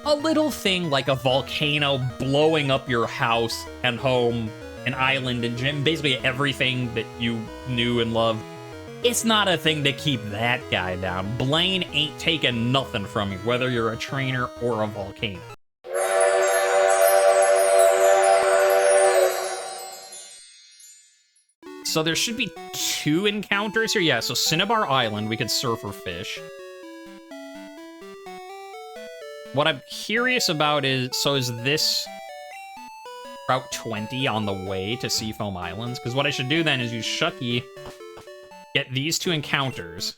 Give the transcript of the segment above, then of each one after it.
a little thing like a volcano blowing up your house and home, an island, and basically everything that you knew and loved, it's not a thing to keep that guy down. Blaine ain't taking nothing from you, whether you're a trainer or a volcano. So there should be 2 encounters here. Yeah, so Cinnabar Island, we could surf or fish. What I'm curious about is, so is this Route 20 on the way to Seafoam Islands? Because what I should do then is use Shucky, get these 2 encounters.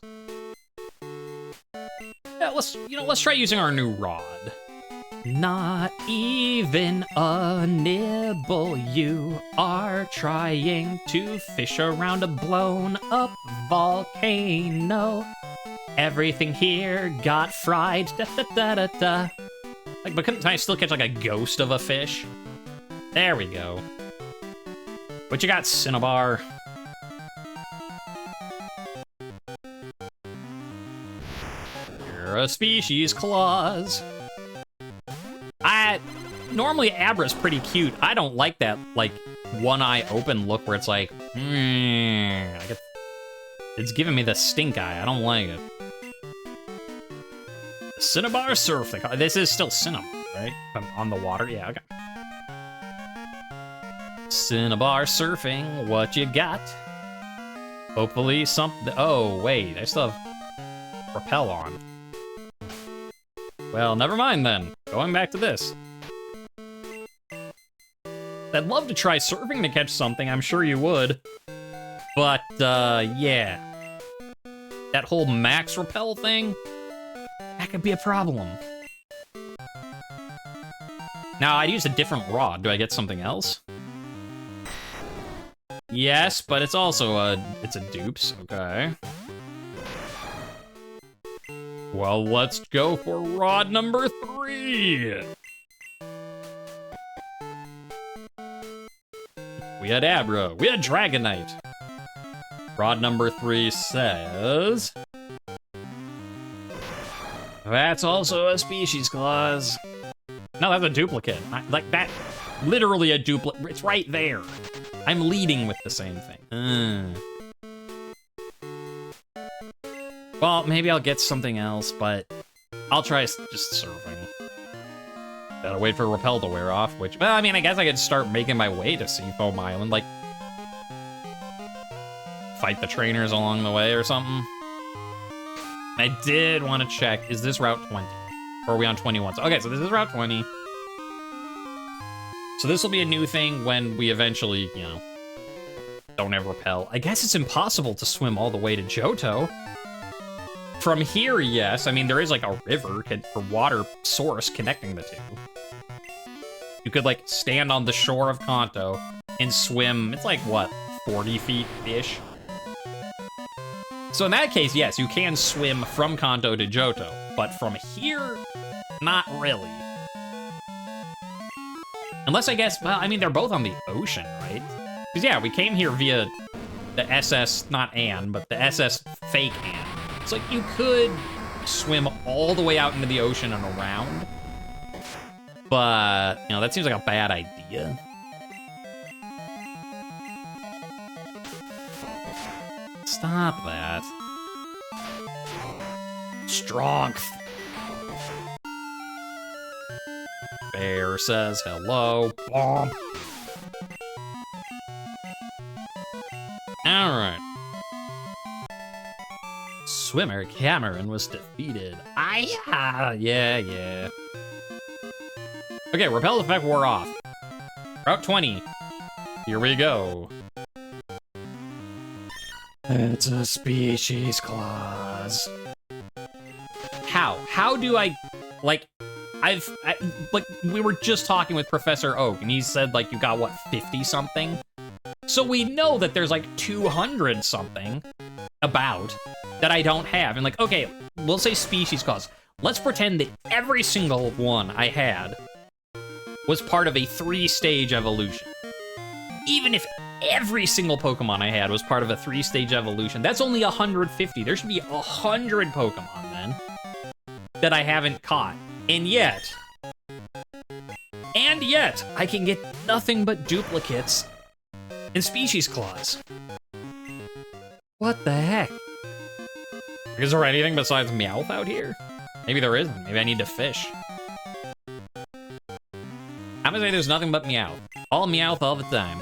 Yeah, let's try using our new rod. Not even a nibble, you are trying to fish around a blown up volcano. Everything here got fried, da da da da da. Like, but couldn't I still catch like a ghost of a fish? There we go. What you got, Cinnabar? You're a species clause. Normally Abra's pretty cute. I don't like that, like, one eye open look where it's like, it's giving me the stink eye. I don't like it. Cinnabar surf. This is still Cinnabar, right? I'm on the water. Yeah, okay. Cinnabar surfing. What you got? Hopefully something. Oh, wait. I still have rappel on. Well, never mind then. Going back to this. I'd love to try surfing to catch something. I'm sure you would. But, yeah. That whole max rappel thing, that could be a problem. Now, I'd use a different rod. Do I get something else? Yes, but it's also it's a dupes. Okay. Well, let's go for rod number 3. We had Abra. We had Dragonite. Rod number 3 says... That's also a species clause. No, that's a duplicate. Like, that, literally a duplicate. It's right there. I'm leading with the same thing. Well, maybe I'll get something else, but I'll try just surfing. Gotta wait for rappel to wear off, which, well, I mean, I guess I could start making my way to Seafoam Island, like, fight the trainers along the way or something. I did want to check, is this Route 20? Or are we on 21? So, okay, so this is Route 20. So this will be a new thing when we eventually, you know, don't have rappel. I guess it's impossible to swim all the way to Johto. From here, yes. I mean, there is like a river or water source connecting the 2. You could like stand on the shore of Kanto and swim. It's like, what, 40 feet-ish? So in that case, yes, you can swim from Kanto to Johto, but from here, not really. Unless, I guess, well, I mean, they're both on the ocean, right? Because, yeah, we came here via the SS, not Anne, but the SS fake Anne. It's like you could swim all the way out into the ocean and around, but, you know, that seems like a bad idea. Stop that. Strength. Bear says hello. Bomb. Alright. Swimmer Cameron was defeated. Yeah. Okay, repel effect wore off. Route 20. Here we go. It's a species clause. How do I, like, like, we were just talking with Professor Oak, and he said, like, you got, what, 50-something? So we know that there's, like, 200-something about that I don't have. And, like, okay, we'll say species clause. Let's pretend that every single one I had was part of a 3-stage evolution. Even if every single Pokemon I had was part of a 3-stage evolution, that's only 150. There should be 100 Pokemon, then, that I haven't caught. And yet, And yet, I can get nothing but duplicates in species clause. What the heck? Is there anything besides Meowth out here? Maybe there isn't. Maybe I need to fish. I'm gonna say there's nothing but Meowth. All Meowth all the time.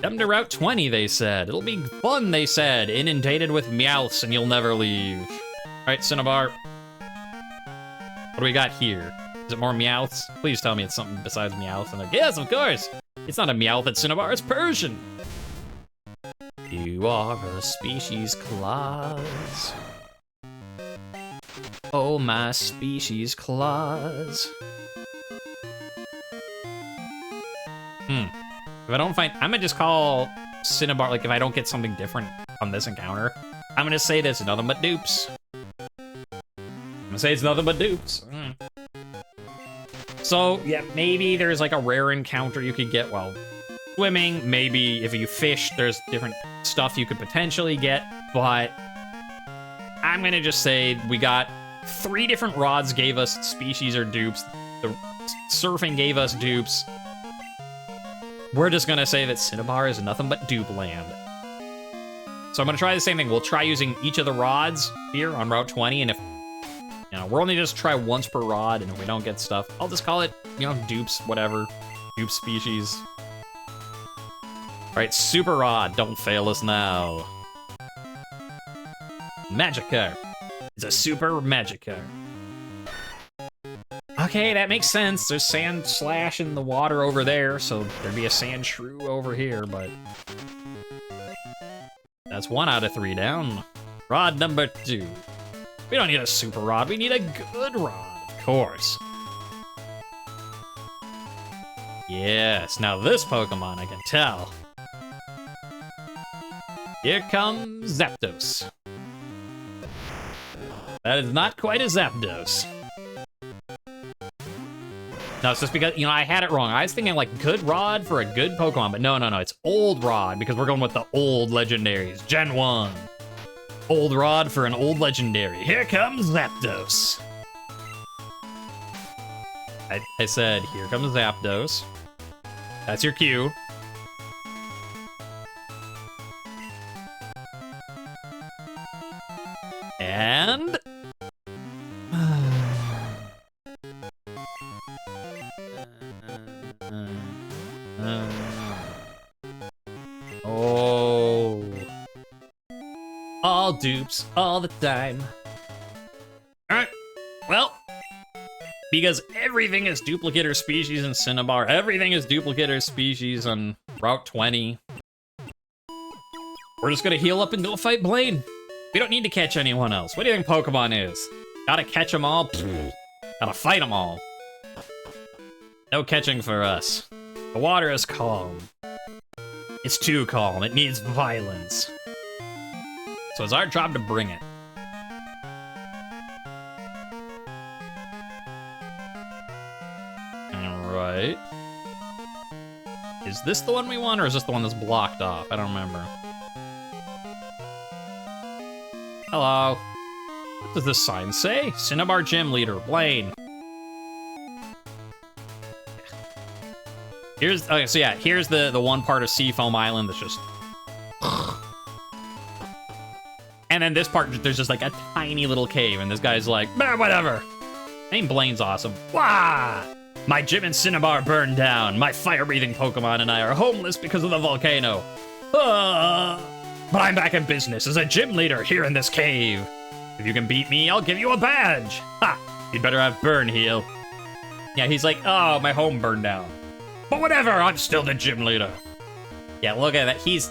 Come to Route 20, they said. It'll be fun, they said. Inundated with Meowths and you'll never leave. All right, Cinnabar. What do we got here? Is it more Meowths? Please tell me it's something besides Meowths. And like, yes, of course. It's not a Meowth at Cinnabar, it's Persian. You are a species clause. Oh, my species clause. If I don't find, I'm gonna just call Cinnabar, like if I don't get something different on this encounter, I'm gonna say there's nothing but dupes. I'm gonna say it's nothing but dupes. So, yeah, maybe there's like a rare encounter you could get while swimming. Maybe if you fish, there's different stuff you could potentially get, but I'm gonna just say we got 3 different rods gave us species or dupes. The surfing gave us dupes. We're just gonna say that Cinnabar is nothing but dupe land. So I'm gonna try the same thing. We'll try using each of the rods here on Route 20, and if, you know, we're only just try once per rod, and if we don't get stuff, I'll just call it, you know, dupes, whatever. Dupe species. All right, Super Rod, don't fail us now. Magikarp. It's a Super Magikarp. Okay, that makes sense. There's Sand Slash in the water over there, so there'd be a Sand Shrew over here, but that's 1 out of 3 down. Rod number 2. We don't need a Super Rod, we need a good rod, of course. Yes, now this Pokemon I can tell. Here comes Zapdos. That is not quite a Zapdos. No, it's just because, you know, I had it wrong. I was thinking, like, good rod for a good Pokemon, but no, it's old rod, because we're going with the old legendaries. Gen 1. Old rod for an old legendary. Here comes Zapdos. I said, here comes Zapdos. That's your cue. And... oh. All dupes, all the time. Alright, well, because everything is duplicate or species in Cinnabar, everything is duplicate or species on Route 20. We're just gonna heal up and go fight Blaine. We don't need to catch anyone else. What do you think Pokemon is? Gotta catch them all? Gotta fight them all. No catching for us. The water is calm. It's too calm. It needs violence. So it's our job to bring it. Alright. Is this the one we want, or is this the one that's blocked off? I don't remember. Hello. What does this sign say? Cinnabar Gym Leader, Blaine. Here's, okay, so yeah, here's the one part of Seafoam Island that's just... And then this part, there's just like a tiny little cave, and this guy's like, whatever. Name Blaine's awesome. Wah! My gym in Cinnabar burned down. My fire-breathing Pokemon and I are homeless because of the volcano. But I'm back in business as a gym leader here in this cave. If you can beat me, I'll give you a badge. Ha! You'd better have Burn Heal. Yeah, he's like, oh, my home burned down. But whatever, I'm still the gym leader. Yeah, look at that. He's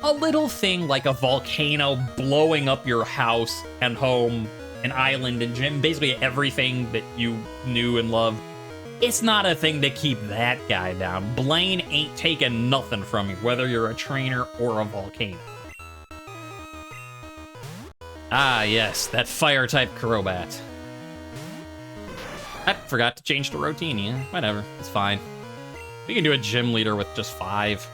a little thing like a volcano blowing up your house and home, an island and gym, basically everything that you knew and loved. It's not a thing to keep that guy down. Blaine ain't taking nothing from you, whether you're a trainer or a volcano. Ah, yes, that fire-type Crobat. I forgot to change to Rotini. Whatever, it's fine. We can do a gym leader with just 5.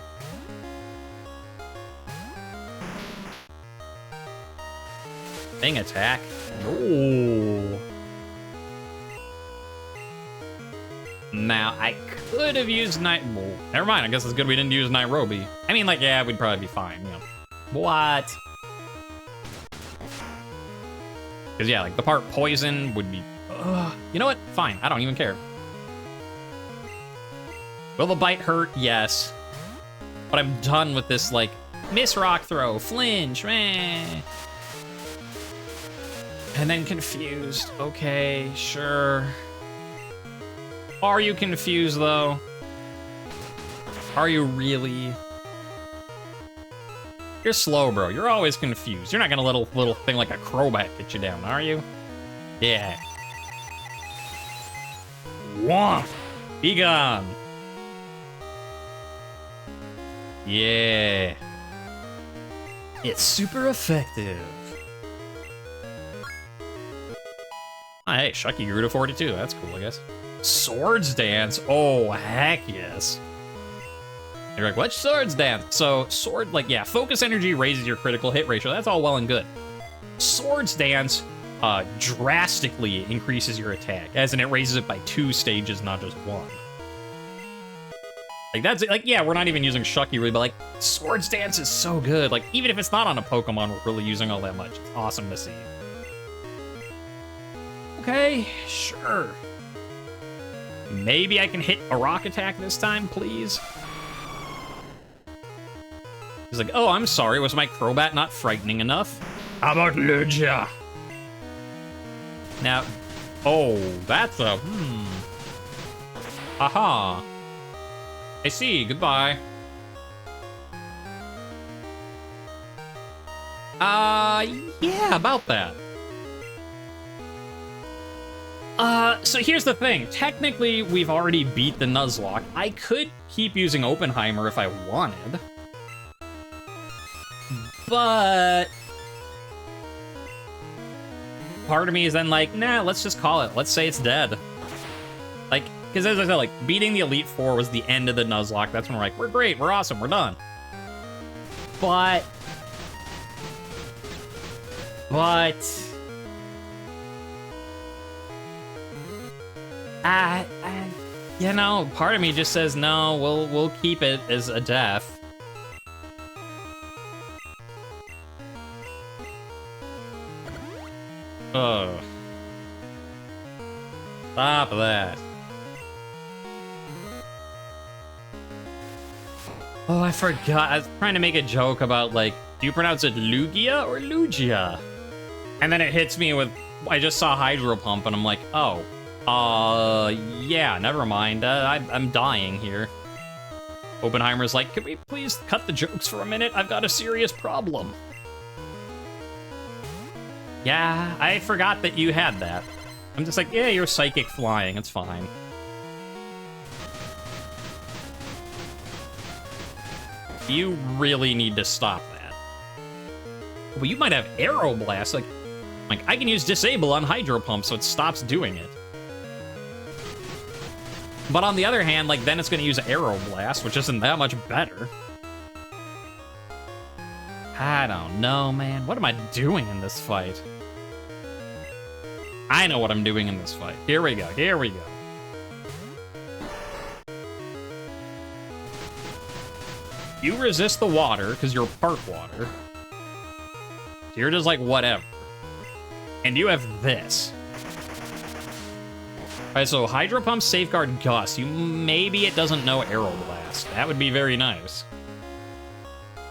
Thing attack. Oh. Now, I could have used Well, never mind. I guess it's good we didn't use Nairobi. I mean, like, yeah, we'd probably be fine, you know. What? Because, yeah, like, the part poison would be... you know what? Fine. I don't even care. Will the bite hurt? Yes. But I'm done with this, like, miss rock throw, flinch, meh. And then confused. Okay, sure. Are you confused, though? Are you really? You're slow, bro. You're always confused. You're not gonna let a little thing like a Crobat get you down, are you? Yeah. Womp! Be gone! Yeah. It's super effective. Oh, hey, Shucky grew to 42. That's cool, I guess. Swords Dance? Oh, heck yes. You're like, what's Swords Dance? So, sword, like, yeah, focus energy raises your critical hit ratio. That's all well and good. Swords Dance drastically increases your attack, as in it raises it by 2 stages, not just 1. Like, that's, like, yeah, we're not even using Shucky really, but, like, Swords Dance is so good. Like, even if it's not on a Pokemon we're really using all that much, it's awesome to see. Okay, sure. Maybe I can hit a rock attack this time, please? He's like, oh, I'm sorry, was my Crobat not frightening enough? How about Lugia? Now, oh, that's a, Aha. I see, goodbye. Yeah, about that. So here's the thing. Technically, we've already beat the Nuzlocke. I could keep using Oppenheimer if I wanted. But... part of me is then like, nah, let's just call it. Let's say it's dead. Like, because as I said, like, beating the Elite Four was the end of the Nuzlocke. That's when we're like, we're great, we're awesome, we're done. But... you know, part of me just says no. We'll keep it as a death. Oh, stop that! Oh, I forgot. I was trying to make a joke about like, do you pronounce it Lugia or Lugia? And then it hits me with, I just saw Hydro Pump, and I'm like, oh. Yeah, never mind. I'm dying here. Oppenheimer's like, can we please cut the jokes for a minute? I've got a serious problem. Yeah, I forgot that you had that. I'm just like, yeah, you're psychic flying. It's fine. You really need to stop that. Well, you might have Aero Blast. Like I can use Disable on Hydro Pump so it stops doing it. But on the other hand, like, then it's going to use Aero Blast, which isn't that much better. I don't know, man. What am I doing in this fight? I know what I'm doing in this fight. Here we go. Here we go. You resist the water because you're part water. So you're just like, whatever. And you have this. Alright, so Hydro Pump, Safeguard, Gust. Maybe it doesn't know Aero Blast. That would be very nice.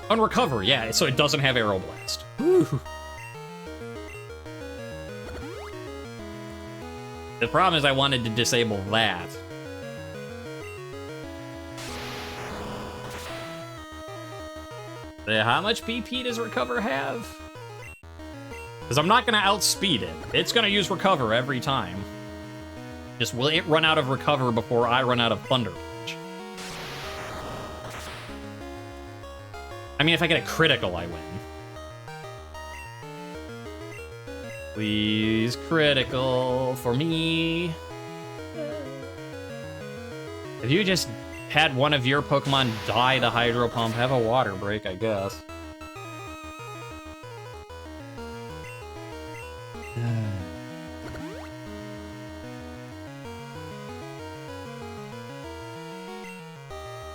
On Recover, yeah, so it doesn't have Aero Blast. Whew. The problem is I wanted to disable that. How much BP does Recover have? Because I'm not going to outspeed it. It's going to use Recover every time. Just will it run out of Recover before I run out of Thunder Punch? I mean, if I get a critical, I win. Please, critical for me. If you just had one of your Pokemon die to Hydro Pump, have a water break, I guess.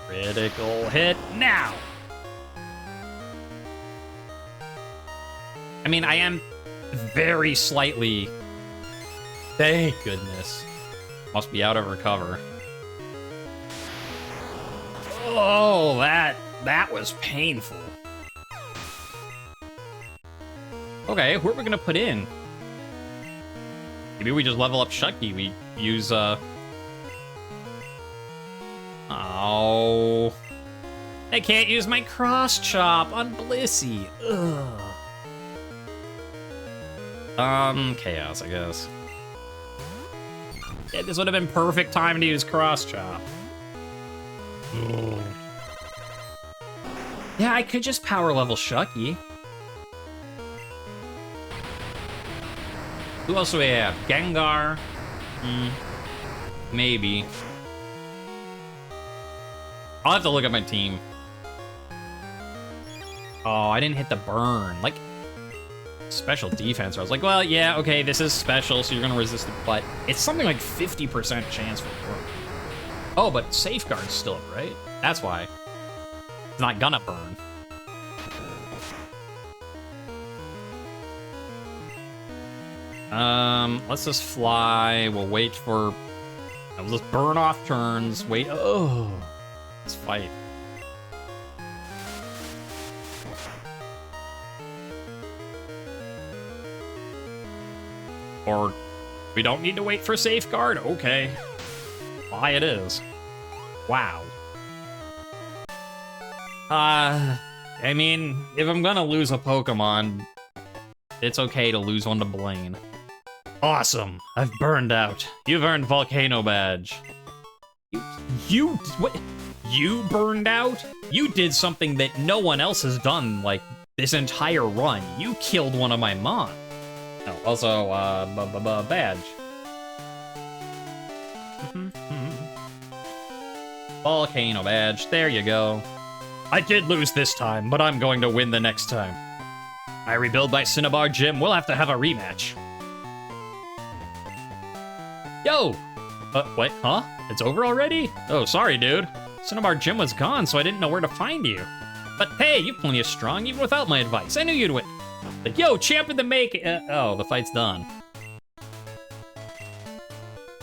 Critical hit now. I mean, I am very slightly... Thank goodness. Must be out of recover. Oh, that was painful. Okay, who are we gonna put in? Maybe we just level up Shucky. We use, Oh. I can't use my cross chop on Blissey. Ugh. Chaos, I guess. Yeah, this would have been perfect time to use cross chop. Ugh. Yeah, I could just power level Shucky. Who else do we have? Gengar? Maybe. I'll have to look at my team. Oh, I didn't hit the burn. Like, special defense. I was like, well, yeah, okay, this is special, so you're gonna resist it, but it's something like 50% chance for it. Oh, but safeguard's still up, right? That's why. It's not gonna burn. Let's just fly. We'll wait for... We'll just burn off turns. Wait. Oh. Let's fight. Or we don't need to wait for safeguard? Okay. Fly it is. Wow. I mean, if I'm gonna lose a Pokemon, it's okay to lose one to Blaine. Awesome. I've burned out. You've earned Volcano Badge. What? You burned out? You did something that no one else has done, like, this entire run. You killed one of my mons. Oh, also, badge. Volcano Badge. There you go. I did lose this time, but I'm going to win the next time. I rebuild my Cinnabar gym. We'll have to have a rematch. Yo! Wait, huh? It's over already? Oh, sorry, dude. Cinnabar gym was gone, so I didn't know where to find you. But hey, you're plenty strong, even without my advice. I knew you'd win. Like, yo, champ of the make... oh, the fight's done.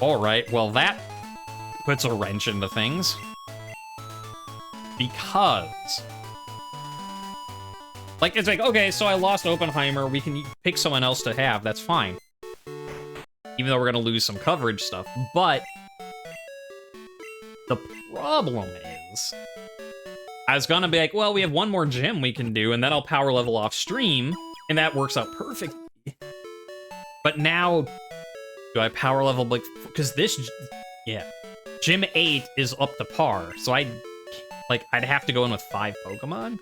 Alright, well, that puts a wrench into things. Because... Like, it's like, okay, so I lost Oppenheimer, we can pick someone else to have, that's fine. Even though we're gonna lose some coverage stuff, but... The problem is... I was gonna be like, well, we have one more gym we can do, and then I'll power level off stream, and that works out perfectly. But now, do I power level, like, because this, yeah, Gym 8 is up to par, so I'd have to go in with 5 Pokemon?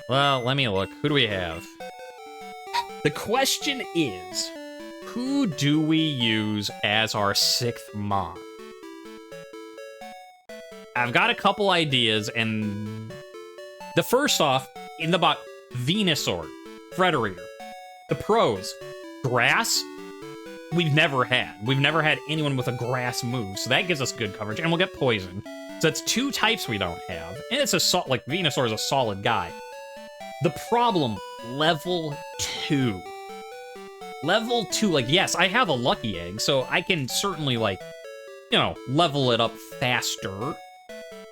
Well, let me look. Who do we have? The question is, who do we use as our 6th Mon? I've got a couple ideas, and the first off, in the box, Venusaur, Frederator. The pros, Grass, we've never had. We've never had anyone with a Grass move, so that gives us good coverage, and we'll get Poison. So that's 2 types we don't have, and it's like, Venusaur is a solid guy. The problem, level 2. Level 2, like, yes, I have a Lucky Egg, so I can certainly, like, you know, level it up faster.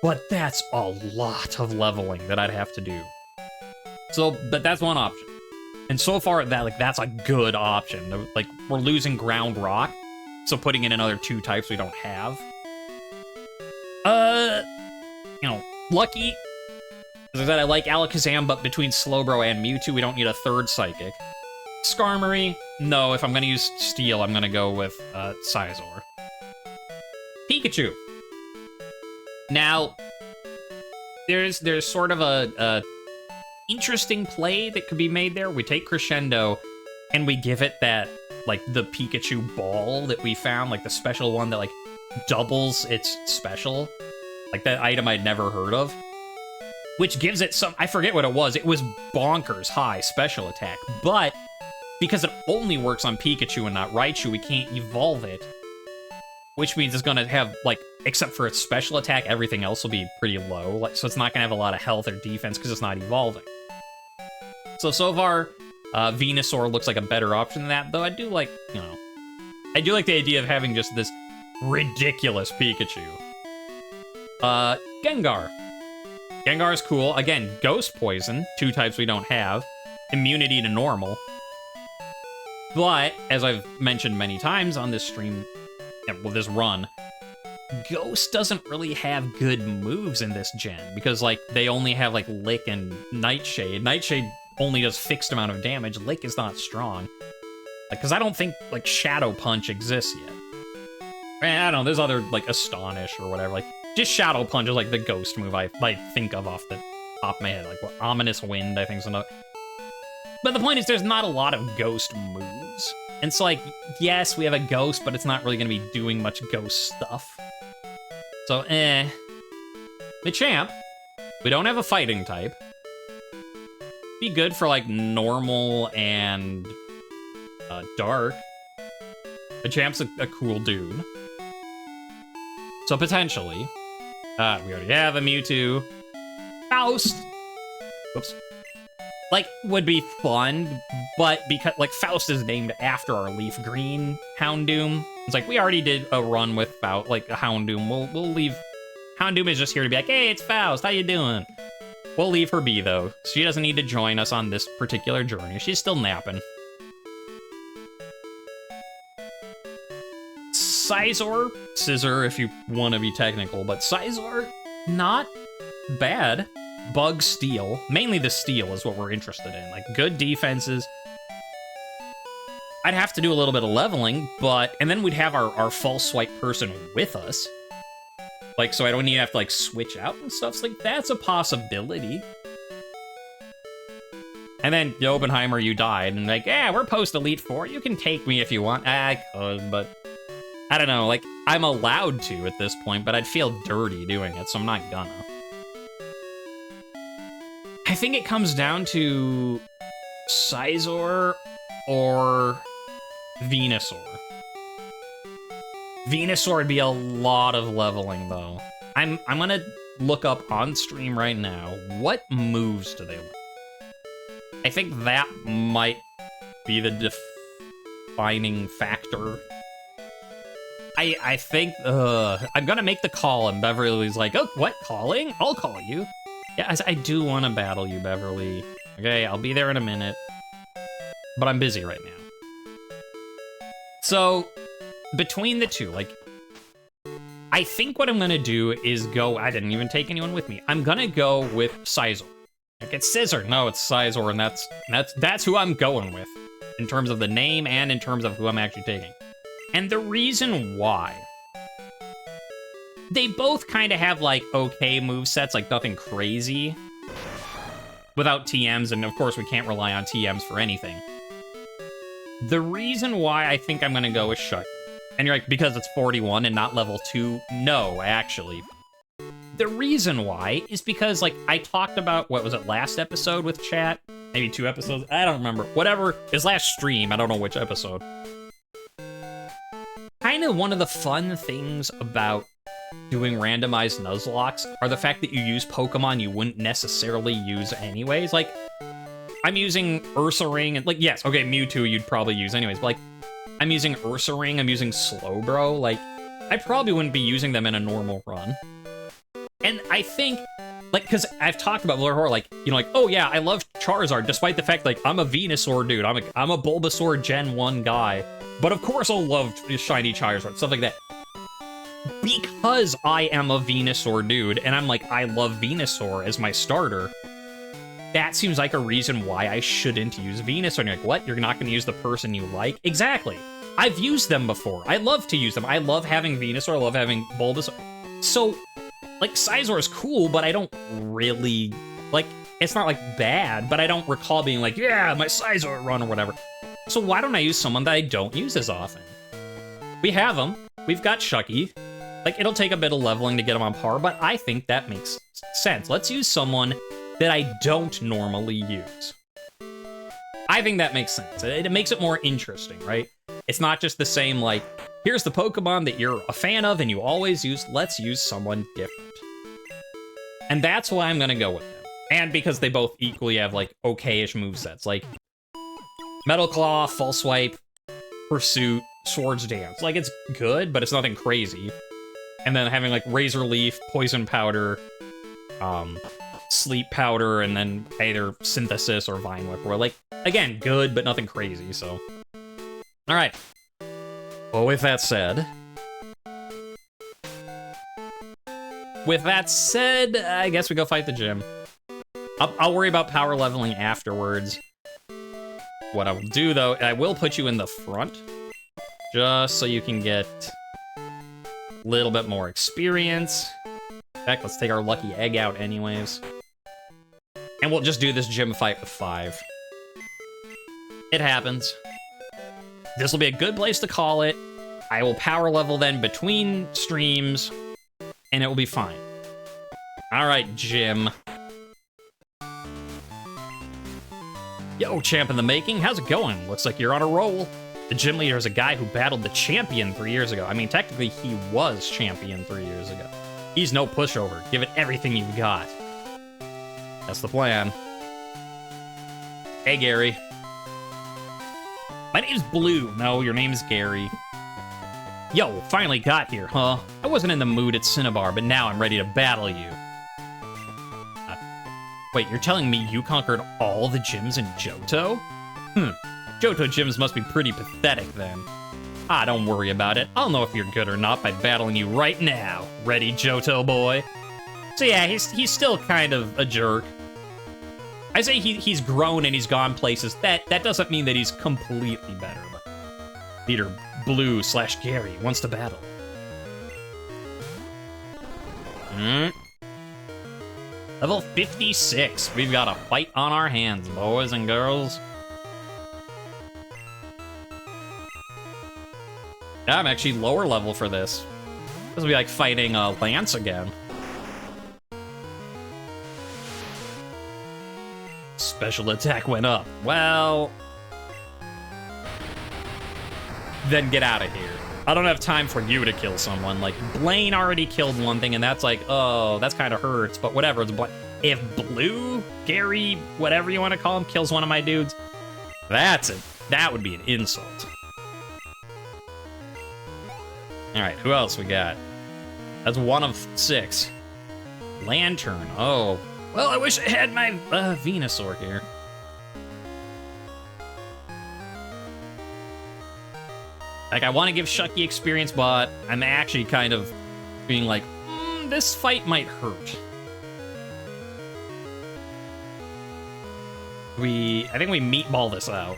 But that's a lot of leveling that I'd have to do. So, but that's one option. And so far, that's a good option. Like, we're losing Ground Rock, so putting in another 2 types we don't have. You know, Lucky. As I said, I like Alakazam, but between Slowbro and Mewtwo, we don't need a 3rd Psychic. Skarmory, no, if I'm gonna use Steel, I'm gonna go with, Scizor. Pikachu. Now, there's sort of a interesting play that could be made there. We take Crescendo, and we give it that, like, the Pikachu ball that we found, like, the special one that, like, doubles its special. Like, that item I'd never heard of. Which gives it some, I forget what it was bonkers high special attack. But, because it only works on Pikachu and not Raichu, we can't evolve it. which means it's gonna have, like, except for its special attack, everything else will be pretty low, like, so it's not gonna have a lot of health or defense because it's not evolving. So far, Venusaur looks like a better option than that, though I do like, you know, I do like the idea of having just this ridiculous Pikachu. Gengar. Gengar is cool. Again, Ghost Poison, 2 types we don't have. Immunity to normal. But, as I've mentioned many times on this stream, well, this run, Ghost doesn't really have good moves in this gen, because, like, they only have, like, Lick and Nightshade. Nightshade only does fixed amount of damage. Lick is not strong. Like, because I don't think, like, Shadow Punch exists yet. I don't know, there's other, like, Astonish or whatever, like, just Shadow Punch is, like, the Ghost move I think of off the top of my head. Like, what, Ominous Wind, I think is another. But the point is, there's not a lot of Ghost moves. And it's like, yes, we have a Ghost, but it's not really going to be doing much Ghost stuff. So, Machamp, we don't have a fighting type. Be good for, like, normal and dark. Machamp's a cool dude. So, potentially. We already have a Mewtwo. Faust! Whoops. Like, would be fun, but because, like, Faust is named after our Leaf Green Houndoom. It's like, we already did a run with Faust, like, a Houndoom. We'll leave... Houndoom is just here to be like, hey, it's Faust, how you doing? We'll leave her be, though. She doesn't need to join us on this particular journey. She's still napping. Scizor, if you want to be technical, but Scizor, not bad. Bug Steel, mainly the Steel is what we're interested in. Like, good defenses. I'd have to do a little bit of leveling, but, and then we'd have our false swipe person with us. Like, so I don't even have to, like, switch out and stuff. So, like, that's a possibility. And then, Oppenheimer, you died, and like, yeah, we're post-Elite Four, you can take me if you want. I could, but I don't know, like, I'm allowed to at this point, but I'd feel dirty doing it, so I'm not gonna. I think it comes down to Scizor or Venusaur. Venusaur would be a lot of leveling, though. I'm gonna look up on stream right now, what moves do they learn? I think that might be the defining factor. I think, I'm gonna make the call, and Beverly's like, oh, what, calling? I'll call you. Yeah, I do want to battle you, Beverly. Okay, I'll be there in a minute. But I'm busy right now. So, between the two, like, I think what I'm gonna do is go, I didn't even take anyone with me. I'm gonna go with Scizor. Like, it's Scizor. No, it's Scizor, and that's who I'm going with. In terms of the name and in terms of who I'm actually taking. And the reason why, they both kind of have, like, okay movesets, like, nothing crazy. Without TMs, and of course we can't rely on TMs for anything. The reason why I think I'm gonna go with Shuck, and you're like, because it's 41 and not level 2? No, actually. The reason why is because, like, I talked about, what was it, last episode with chat? Maybe 2 episodes? I don't remember. Whatever, his last stream, I don't know which episode. Kind of one of the fun things about doing randomized Nuzlocks are the fact that you use Pokemon you wouldn't necessarily use anyways. Like, I'm using Ursaring, and, like, yes, okay, Mewtwo you'd probably use anyways, but, like, I'm using Ursaring, I'm using Slowbro, like, I probably wouldn't be using them in a normal run. And I think, like, because I've talked about Lure Horror, like, you know, like, oh yeah, I love Charizard, despite the fact, like, I'm a Venusaur dude, I'm a Bulbasaur Gen 1 guy, but of course I'll love Shiny Charizard, stuff like that. Because I am a Venusaur dude, and I'm like, I love Venusaur as my starter, that seems like a reason why I shouldn't use Venusaur. And you're like, what? You're not going to use the person you like? Exactly. I've used them before. I love to use them. I love having Venusaur. I love having Bulbasaur. So, like, Scizor is cool, but I don't really, like, it's not, like, bad, but I don't recall being like, yeah, my Scizor run or whatever. So why don't I use someone that I don't use as often? We have them. We've got Shucky. Like, it'll take a bit of leveling to get him on par, but I think that makes sense. Let's use someone that I don't normally use. I think that makes sense. It makes it more interesting, right? It's not just the same, like, here's the Pokemon that you're a fan of and you always use, let's use someone different. And that's why I'm gonna go with them. And because they both equally have, like, okay-ish movesets. Like, Metal Claw, False Swipe, Pursuit, Swords Dance. Like, it's good, but it's nothing crazy. And then having, like, Razor Leaf, Poison Powder, Sleep Powder, and then either Synthesis or Vine Whip. Were, like, again, good, but nothing crazy, so... Alright. Well, with that said... I guess we go fight the gym. I'll worry about power leveling afterwards. What I will do, though, I will put you in the front. Just so you can get a little bit more experience. Heck, let's take our lucky egg out anyways. And we'll just do this gym fight with 5. It happens. This will be a good place to call it. I will power level then between streams, and it will be fine. All right, gym. Yo, champ in the making, how's it going? Looks like you're on a roll. The gym leader is a guy who battled the champion 3 years ago. I mean, technically, he was champion 3 years ago. He's no pushover. Give it everything you've got. That's the plan. Hey, Gary. My name's Blue. No, your name's Gary. Yo, finally got here, huh? I wasn't in the mood at Cinnabar, but now I'm ready to battle you. Wait, you're telling me you conquered all the gyms in Johto? Johto gyms must be pretty pathetic then. Ah, don't worry about it. I'll know if you're good or not by battling you right now. Ready, Johto boy? So yeah, he's still kind of a jerk. I say he's grown and he's gone places. That doesn't mean that he's completely better. But Leader Blue/Gary wants to battle. Level 56. We've got a fight on our hands, boys and girls. Yeah, I'm actually lower level for this. This will be like fighting Lance again. Special attack went up. Well... then get out of here. I don't have time for you to kill someone. Like, Blaine already killed one thing, and that's like, oh, that's kind of hurts, but whatever. It's if Blue, Gary, whatever you want to call him, kills one of my dudes, that would be an insult. All right, who else we got? That's 1 of 6. Lantern, oh. Well, I wish I had my Venusaur here. Like, I want to give Shucky experience, but I'm actually kind of being like, this fight might hurt. I think we meatball this out.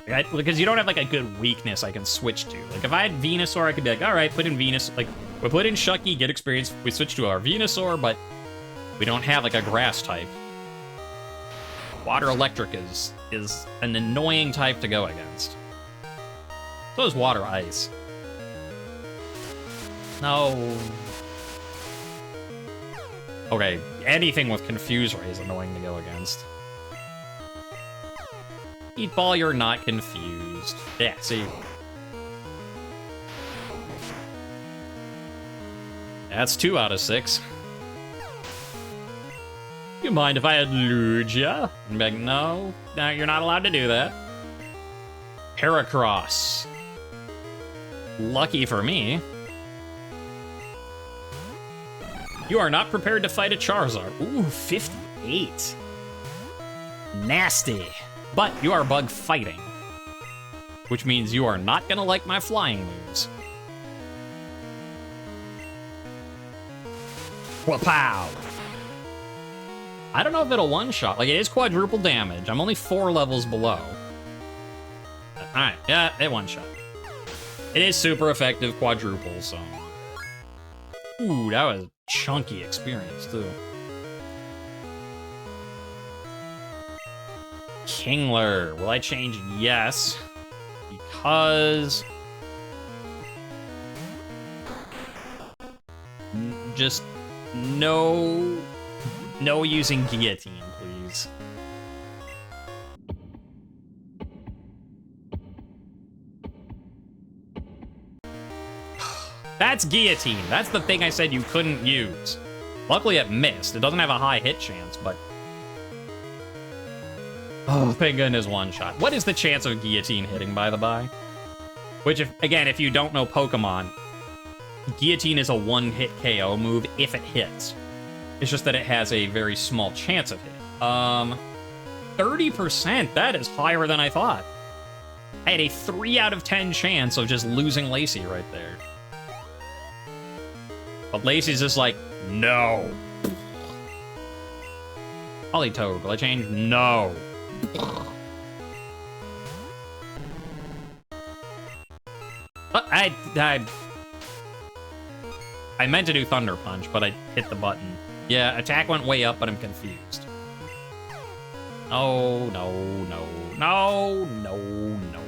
Because you don't have, like, a good weakness I can switch to. Like, if I had Venusaur, I could be like, all right, put in Venus. Like, we put in Shucky, get experience. We switch to our Venusaur, but we don't have, like, a grass type. Water Electric is an annoying type to go against. So is Water Ice. No. Okay, anything with Confuse Ray is annoying to go against. Eat Ball, you're not confused. Yeah, see. That's 2 out of 6. You mind if I had Lugia? I'm like, no, you're not allowed to do that. Heracross. Lucky for me. You are not prepared to fight a Charizard. Ooh, 58. Nasty. But you are bug fighting, which means you are not gonna like my flying moves. Wapow! I don't know if it'll one-shot. Like, it is quadruple damage. I'm only 4 levels below. Alright, yeah, it one-shot. It is super effective quadruple, so... Ooh, that was chunky experience, too. Kingler. Will I change? Yes. Because... just no using Guillotine, please. That's Guillotine. That's the thing I said you couldn't use. Luckily, it missed. It doesn't have a high hit chance, but... Oh, thank goodness, one shot. What is the chance of Guillotine hitting, by the by? Which, if you don't know Pokemon, Guillotine is a one-hit KO move if it hits. It's just that it has a very small chance of hit. 30%? That is higher than I thought. I had a 3 out of 10 chance of just losing Lacey right there. But Lacey's just like, no. Politoed, will I change? No. I meant to do Thunder Punch, but I hit the button. Yeah, attack went way up, but I'm confused. Oh, no, no, no, no, no.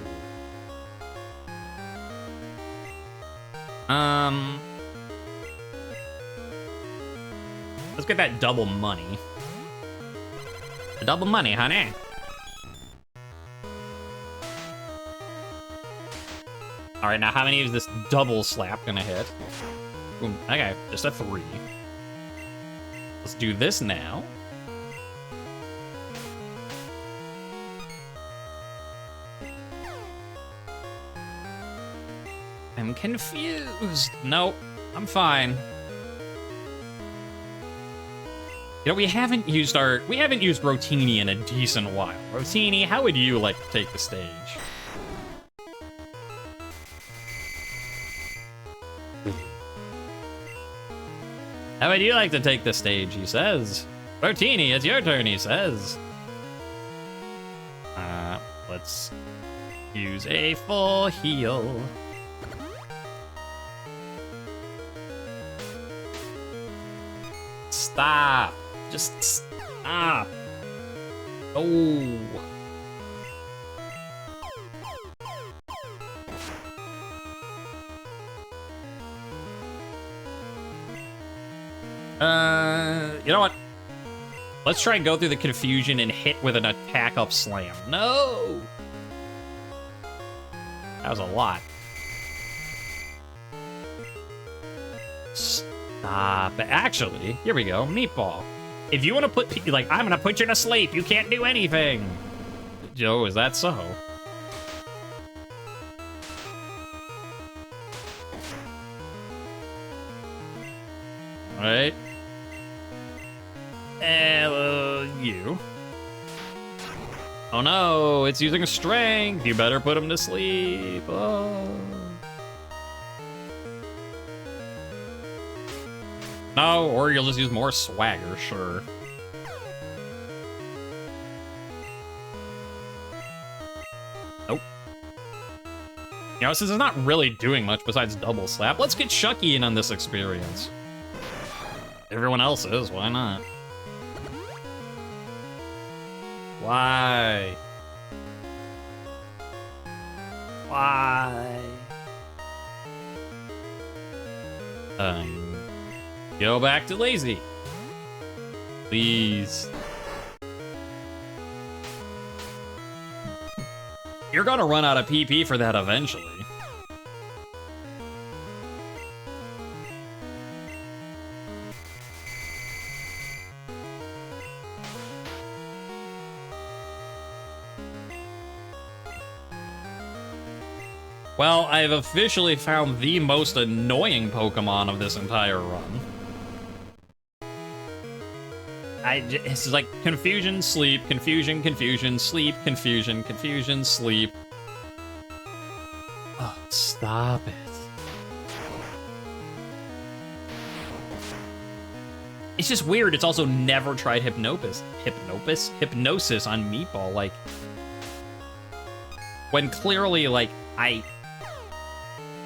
Let's get that double money. The double money, honey. All right, now how many is this double slap gonna hit? Boom. Okay, just a 3. Let's do this now. I'm confused. Nope, I'm fine. You know, we haven't used Rotini in a decent while. Rotini, how would you like to take the stage? How would you like to take the stage, he says. Rotini, it's your turn, he says. Let's use a full heal. Stop. Just stop. Oh. You know what? Let's try and go through the confusion and hit with an attack up slam. No! That was a lot. Stop. Actually, here we go. Meatball. If you want to put, like, I'm gonna put you to sleep. You can't do anything. Joe, is that so? All right. You. Oh no, it's using strength. You better put him to sleep. Oh. No, or you'll just use more swagger, sure. Nope. You know, since it's not really doing much besides double slap, let's get Chucky in on this experience. Everyone else is, why not? Why? Why? Go back to lazy. Please. You're gonna run out of PP for that eventually. Well, I've officially found the most annoying Pokemon of this entire run. It's like confusion, sleep, confusion, confusion, sleep, confusion, confusion, sleep. Oh, stop it. It's just weird. It's also never tried hypnosis on Meatball. Like, when clearly, like,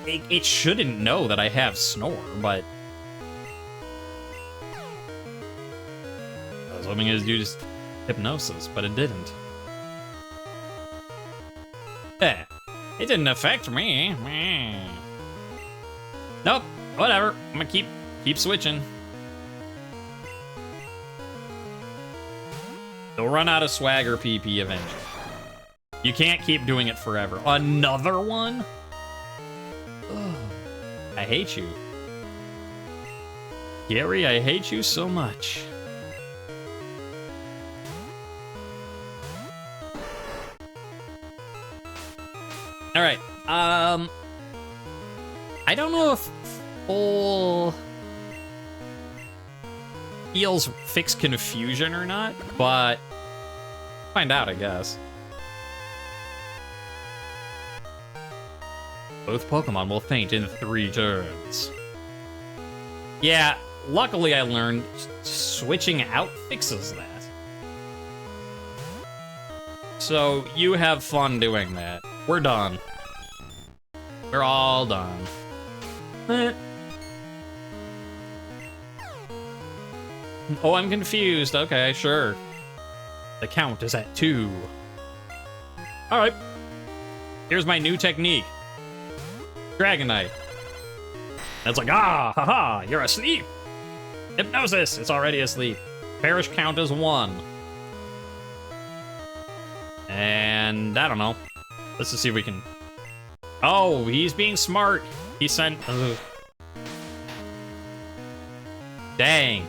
it shouldn't know that I have Snore, but I was hoping it would use hypnosis, but it didn't. It didn't affect me. Nope, whatever. I'm gonna keep switching. They'll run out of swagger PP eventually. You can't keep doing it forever. Another one? Ugh. I hate you. Gary, I hate you so much. All right. I don't know if full heals fix confusion or not, but find out, I guess. Both Pokemon will faint in 3 turns. Yeah, luckily I learned switching out fixes that. So you have fun doing that. We're done. We're all done. Oh, I'm confused. Okay, sure. The count is at 2. All right. Here's my new technique. Dragonite. That's like, ah, haha, you're asleep. Hypnosis, it's already asleep. Perish count is 1. And I don't know. Let's just see if we can. Oh, he's being smart. He sent. Ugh. Dang.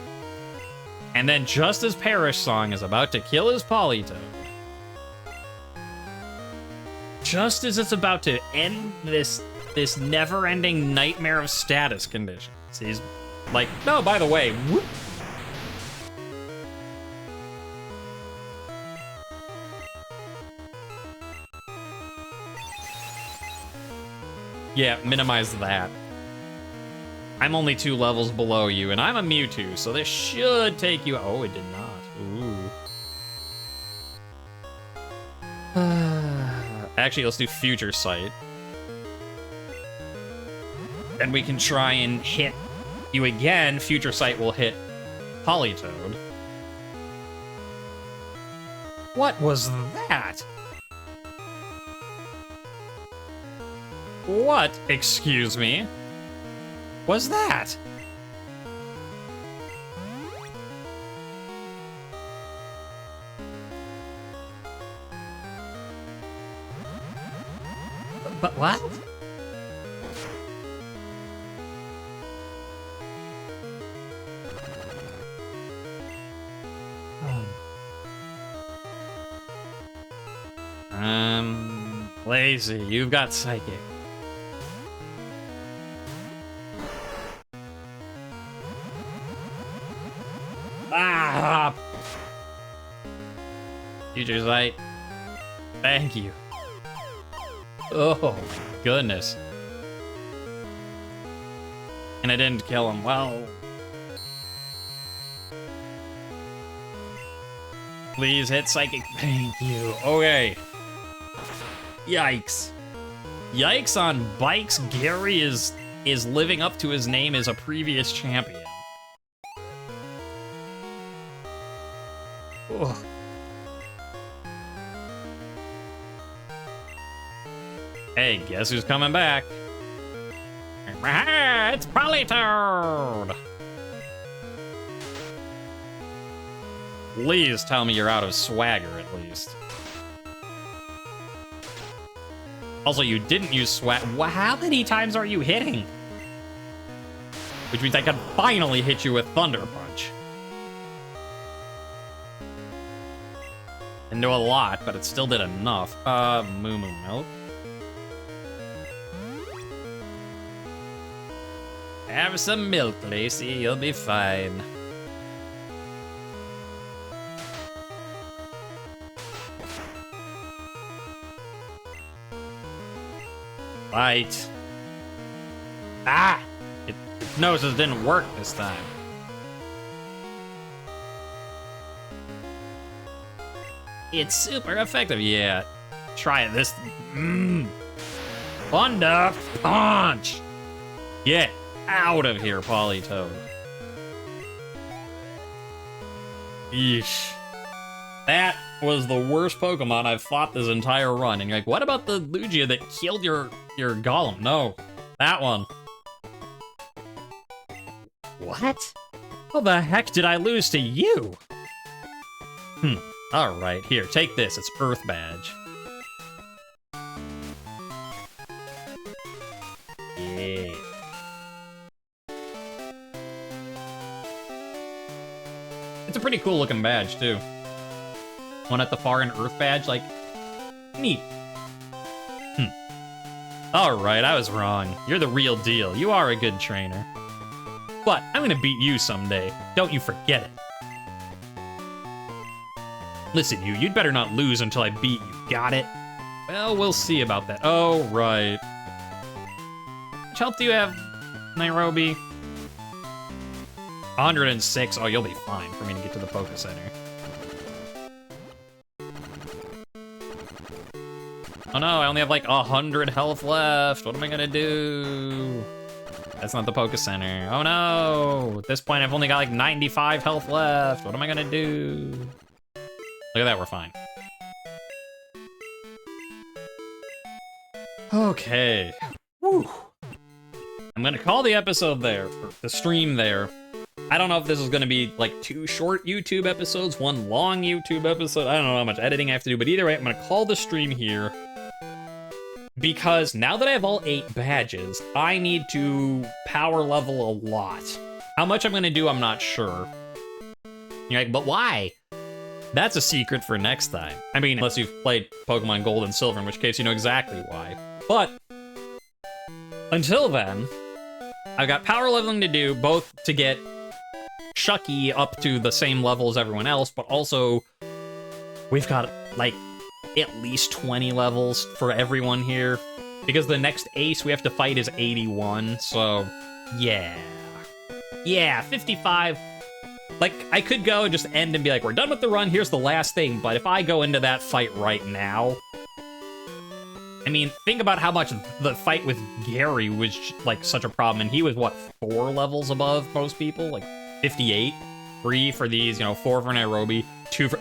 And then just as Perish Song is about to kill his Politoed, just as it's about to end this never-ending nightmare of status conditions, he's like, no, by the way, whoop. Yeah, minimize that. I'm only 2 levels below you, and I'm a Mewtwo, so this should take you... Oh, it did not. Ooh. Actually, let's do Future Sight. And we can try and hit you again. Future Sight will hit Politoed. What was that? What, excuse me, was that? But what? Lazy, you've got Psychic. Ah! Future Sight. Thank you. Oh my goodness. And I didn't kill him. Well. Please hit Psychic. Thank you. Okay. Yikes. Yikes on bikes. Gary is living up to his name as a previous champion. Ugh. Hey, guess who's coming back? It's Politoed! Please tell me you're out of swagger, at least. Also, you didn't use swag. How many times are you hitting? Which means I can finally hit you with Thunder Punch. Didn't do a lot, but it still did enough. Moo Moo Milk. Have some milk, Lacey. You'll be fine. Fight. Ah! Hypnosis didn't work this time. It's super effective. Yeah. Try it this. Thunder Punch! Get out of here, Politoed. Yeesh. That was the worst Pokemon I've fought this entire run. And you're like, what about the Lugia that killed your Golem? No, that one. What? How the heck did I lose to you? Alright, here, take this. It's Earth Badge. Yeah. It's a pretty cool looking badge, too. One at the far end Earth badge, like, neat. Alright, I was wrong. You're the real deal. You are a good trainer. But I'm gonna beat you someday. Don't you forget it. Listen, you'd better not lose until I beat you. Got it? Well, we'll see about that. Oh, right. Which health do you have, Nairobi? 106. Oh, you'll be fine for me to get to the Poké Center. Oh no, I only have like 100 health left. What am I gonna do? That's not the Poké Center. Oh no! At this point, I've only got like 95 health left. What am I gonna do? Look at that, we're fine. Okay. Whew. I'm gonna call the episode there, or the stream there. I don't know if this is gonna be like 2 short YouTube episodes, 1 long YouTube episode. I don't know how much editing I have to do, but either way, I'm gonna call the stream here. Because now that I have all 8 badges, I need to power level a lot. How much I'm gonna do, I'm not sure. You're like, but why? That's a secret for next time. I mean, unless you've played Pokemon Gold and Silver, in which case you know exactly why. But until then, I've got power leveling to do, both to get Shucky up to the same level as everyone else, but also we've got like at least 20 levels for everyone here, because the next ace we have to fight is 81, so yeah. Yeah, 55. Like, I could go and just end and be like, we're done with the run, here's the last thing, but if I go into that fight right now, I mean, think about how much the fight with Gary was, like, such a problem, and he was, what, 4 levels above most people? Like, 58? 3 for these, you know, 4 for Nairobi, 2 for...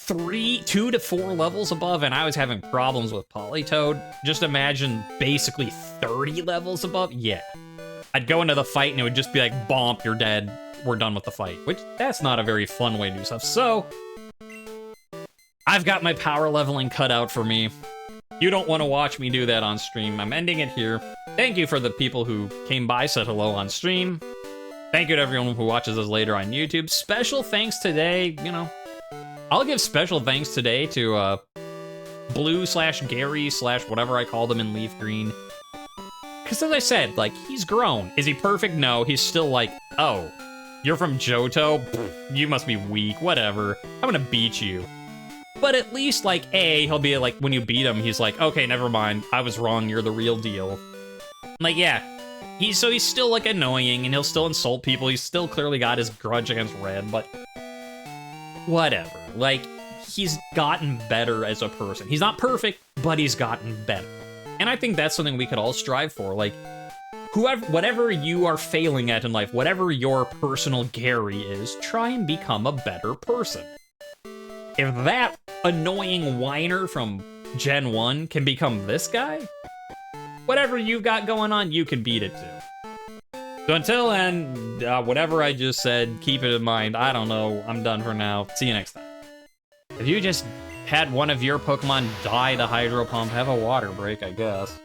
2 to 4 levels above, and I was having problems with Politoed. Just imagine basically 30 levels above. Yeah. I'd go into the fight, and it would just be like, bomp, you're dead. We're done with the fight. Which, that's not a very fun way to do stuff. So, I've got my power leveling cut out for me. You don't want to watch me do that on stream. I'm ending it here. Thank you for the people who came by, said hello on stream. Thank you to everyone who watches this later on YouTube. Special thanks today, you know, I'll give special thanks today to Blue/Gary/ whatever I called him in Leaf Green. Because as I said, like, he's grown. Is he perfect? No, he's still like, oh, you're from Johto? Pfft, you must be weak, whatever. I'm gonna beat you. But at least, like, he'll be like, when you beat him, he's like, okay, never mind, I was wrong, you're the real deal. Like, yeah, he's still, like, annoying, and he'll still insult people, he's still clearly got his grudge against Red, but whatever. Like, he's gotten better as a person. He's not perfect, but he's gotten better. And I think that's something we could all strive for. Like, whatever you are failing at in life, whatever your personal Gary is, try and become a better person. If that annoying whiner from Gen 1 can become this guy, whatever you've got going on, you can beat it too. So until then, whatever I just said, keep it in mind. I don't know. I'm done for now. See you next time. If you just had one of your Pokemon die to Hydro Pump, have a water break, I guess.